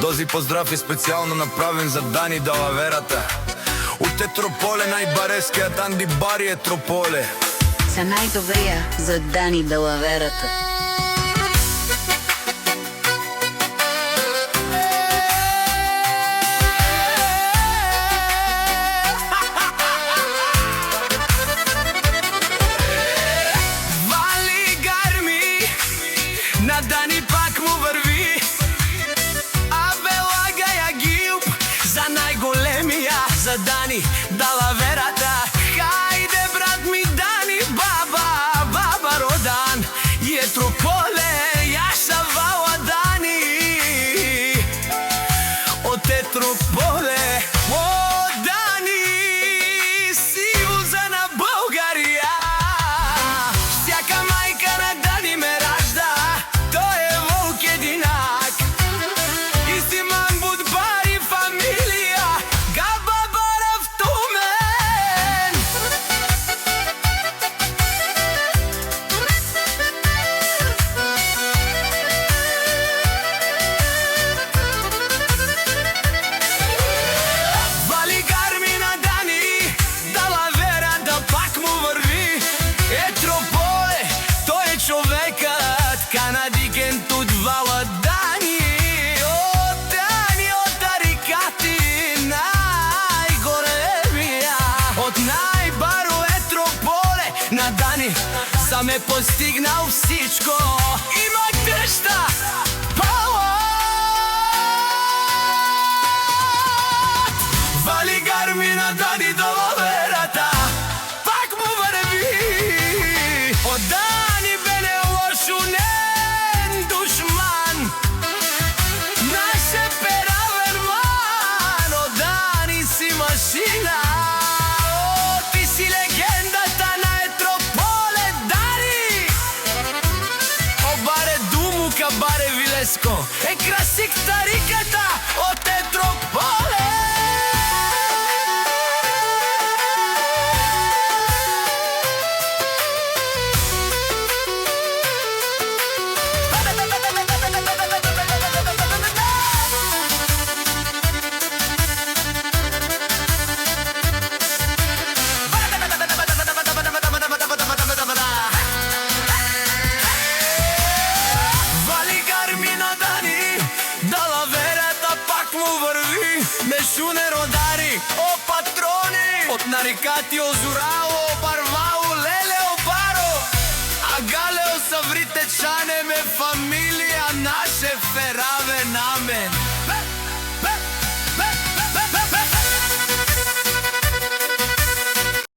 Дози поздрав е специјално направен за Дани Далаверата. Уте Трополе, најбарескиот Анди Бари е Трополе. Се најдобрија за Дани Далаверата. Вали гарми, на Дани пак му врви. Абе лага ја гилп за најголемија, за Дани Далаверата. Хајде брат ми Дани, баба родан, е Трополе, јаша вала Дани. Оте Трополе, о Дани, си узана Българија. Сјака мајка на Дани ме ражда, тој е волк единак. И си Мамбут Бари фамилија, габа барав тумен. Вали гарми на Дани Далаверата, пак му врви. Е Трополе, тој е човекот, канадикен тут вала Дани. О Дани, од тарикати најголемија, од најбаро е Трополе. На Дани сам е постигнал всичко. Има кршта, вали гарми на Дани Далаверата, пак му врви. Од Дани бене лошунен душман, наше пераверман. Од Дани си машина, о, ти си легендата на Трополе, Дани. О баре думу ка баре вилеско, е красик тариката, од Трополе. Вали гарми на Дани Далаверата, пак му врви. Мешуне родари, о патрони, од нарикати озурало, барвало, лелео баро. А галео саврите чане ме фамилија, наше ферал.